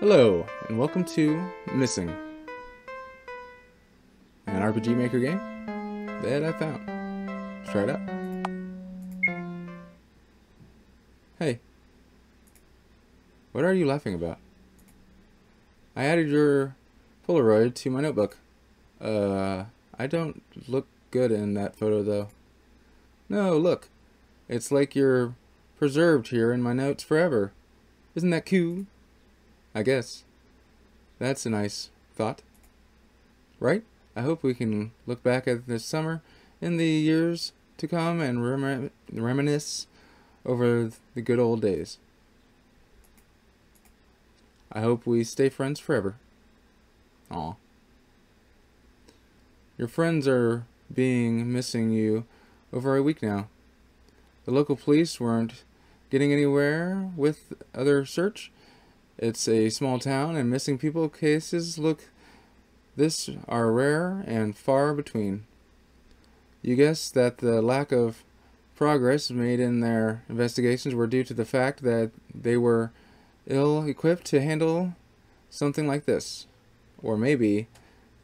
Hello, and welcome to Missing, an RPG Maker game that I found. Let's try it out. Hey, what are you laughing about? I added your Polaroid to my notebook. I don't look good in that photo though. No, look, it's like you're preserved here in my notes forever. Isn't that cool? I guess. That's a nice thought. Right? I hope we can look back at this summer in the years to come and reminisce over the good old days. I hope we stay friends forever. Aw. Your friends are missing you over a week now. The local police weren't getting anywhere with other search. It's a small town, and missing people cases this are rare and far between. You guess that the lack of progress made in their investigations were due to the fact that they were ill-equipped to handle something like this. Or maybe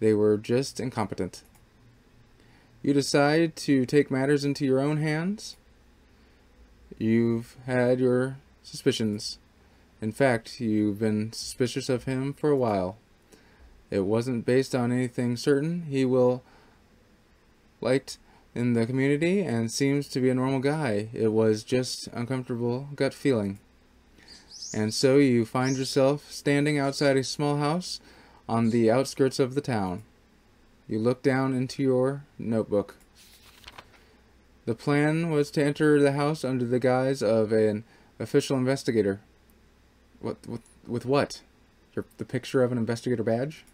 they were just incompetent. You decide to take matters into your own hands. You've had your suspicions. In fact, you've been suspicious of him for a while. It wasn't based on anything certain. He liked in the community and seems to be a normal guy. It was just uncomfortable gut feeling. And so you find yourself standing outside a small house on the outskirts of the town. You look down into your notebook. The plan was to enter the house under the guise of an official investigator. With what? The picture of an investigator badge?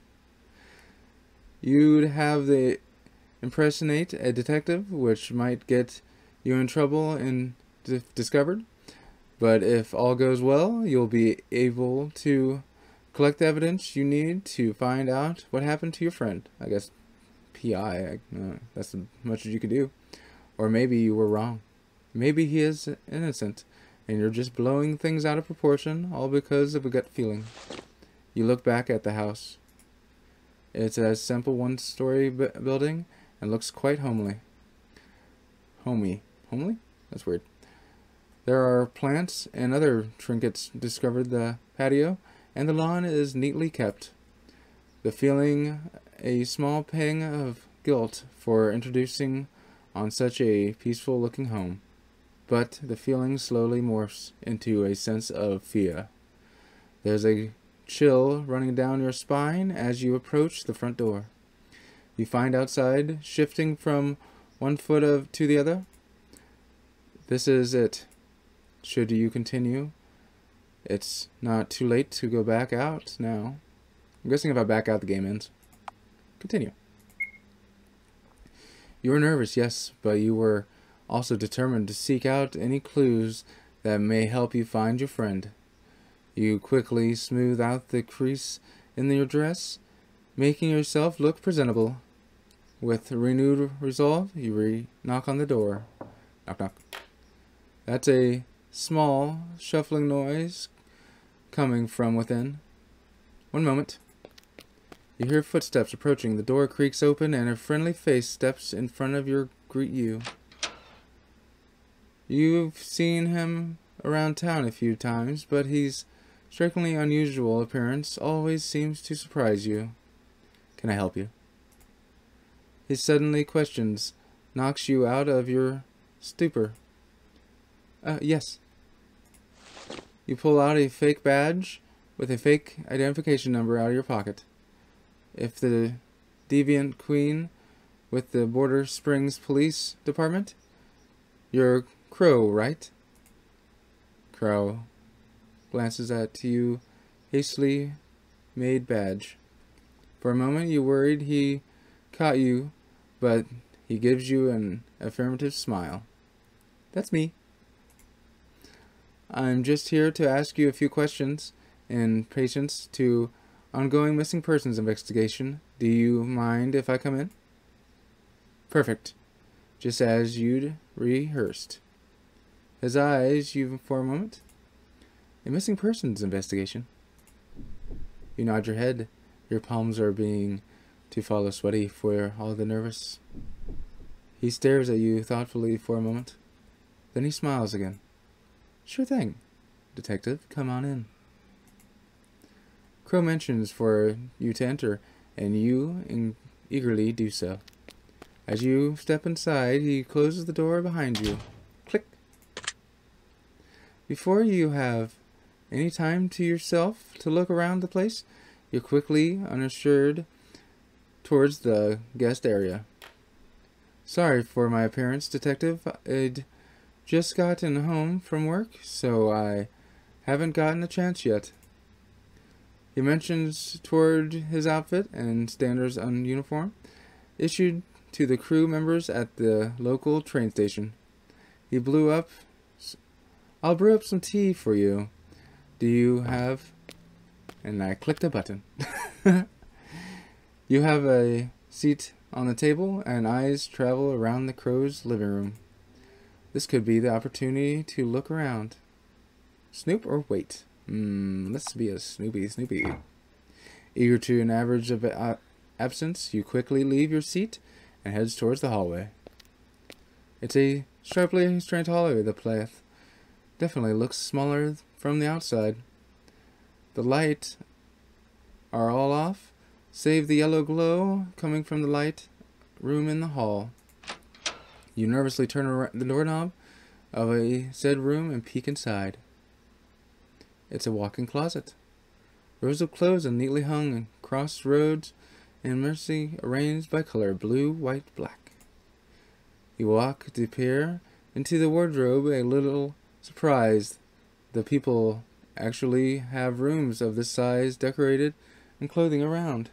You'd have the impersonate a detective, which might get you in trouble and discovered. But if all goes well, you'll be able to collect the evidence you need to find out what happened to your friend. I guess PI, that's as much as you can do. Or maybe you were wrong. Maybe he is innocent, and you're just blowing things out of proportion, all because of a gut feeling. You look back at the house. It's a simple one-story building and looks quite homely. Homely? That's weird. There are plants and other trinkets discovered the patio, and the lawn is neatly kept. The feeling a small pang of guilt for introducing on such a peaceful-looking home. But the feeling slowly morphs into a sense of fear. There's a chill running down your spine as you approach the front door. You find outside, shifting from one foot to the other. This is it. Should you continue, it's not too late to go back out now. I'm guessing if I back out, the game ends. Continue. You were nervous, yes, but you were also determined to seek out any clues that may help you find your friend. You quickly smooth out the crease in your dress, making yourself look presentable. With renewed resolve, you knock on the door. Knock, knock. That's a small, shuffling noise coming from within. One moment. You hear footsteps approaching. The door creaks open, and a friendly face steps in front of greet you. You've seen him around town a few times, but his strikingly unusual appearance always seems to surprise you. Can I help you? His suddenly questions knocks you out of your stupor. Yes. You pull out a fake badge with a fake identification number out of your pocket. If the deviant queen with the Border Springs Police Department, you're Crow, right? Crow glances at you hastily made badge. For a moment you worried he caught you, but he gives you an affirmative smile. That's me. I'm just here to ask you a few questions in patience to ongoing missing persons investigation. Do you mind if I come in? Perfect. Just as you'd rehearsed. His eyes you for a moment. A missing persons investigation. You nod your head. Your palms are being to follow sweaty for all the nervous. He stares at you thoughtfully for a moment. Then he smiles again. Sure thing. Detective, come on in. Crow mentions for you to enter, and you eagerly do so. As you step inside, he closes the door behind you. Click. Before you have any time to yourself to look around the place, you're quickly unassured towards the guest area. Sorry for my appearance, Detective. I'd just gotten home from work, so I haven't gotten a chance yet. He mentions toward his outfit and standards on uniform, issued to the crew members at the local train station. I'll brew up some tea for you. Do you have... And I clicked a button. You have a seat on the table, and eyes travel around the crow's living room. This could be the opportunity to look around. Snoop or wait? Let's be a Snoopy. Eager to an average of absence, you quickly leave your seat and heads towards the hallway. It's a sharply straight hallway. The place definitely looks smaller from the outside. The lights are all off, save the yellow glow coming from the light room in the hall. You nervously turn the doorknob of a said room and peek inside. It's a walk-in closet. Rows of clothes are neatly hung and crossroads in mercy arranged by color: blue, white, black. You walk to peer into the wardrobe, a little surprised. The people actually have rooms of this size decorated and clothing around.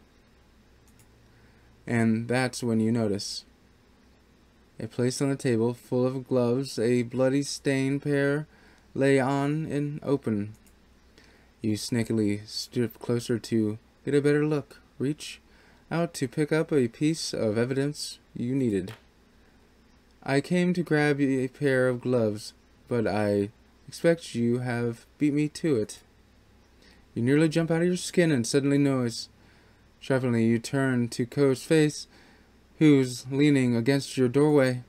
And that's when you notice a place on the table full of gloves, a bloody stained pair lay on and open. You sneakily stoop closer to get a better look, reach out to pick up a piece of evidence you needed. I came to grab a pair of gloves, but I expect you have beat me to it. You nearly jump out of your skin and suddenly notice. Sharply you turn to Co's face, who's leaning against your doorway.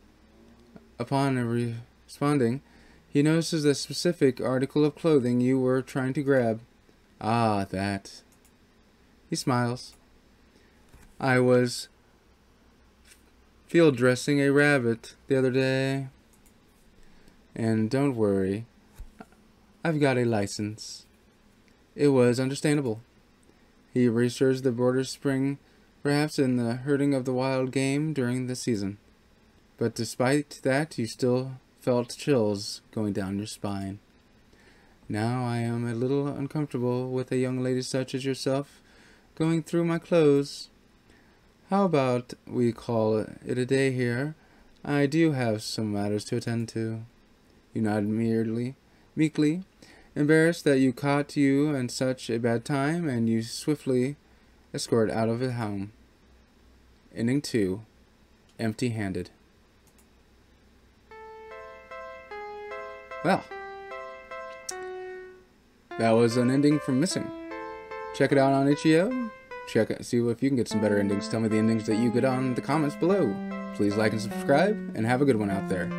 Upon responding, he notices the specific article of clothing you were trying to grab. Ah, that. He smiles. I was field dressing a rabbit the other day. And don't worry, I've got a license. It was understandable. He reassures the border spring, perhaps in the herding of the wild game during the season. But despite that, you still felt chills going down your spine. Now I am a little uncomfortable with a young lady such as yourself going through my clothes. How about we call it a day here? I do have some matters to attend to. You nod meekly, embarrassed that you caught you in such a bad time, and you swiftly escort out of the home. Ending 2. Empty-handed. Well, that was an ending from Missing. Check it out on itch.io. See if you can get some better endings. Tell me the endings that you get on the comments below. Please like and subscribe, and have a good one out there.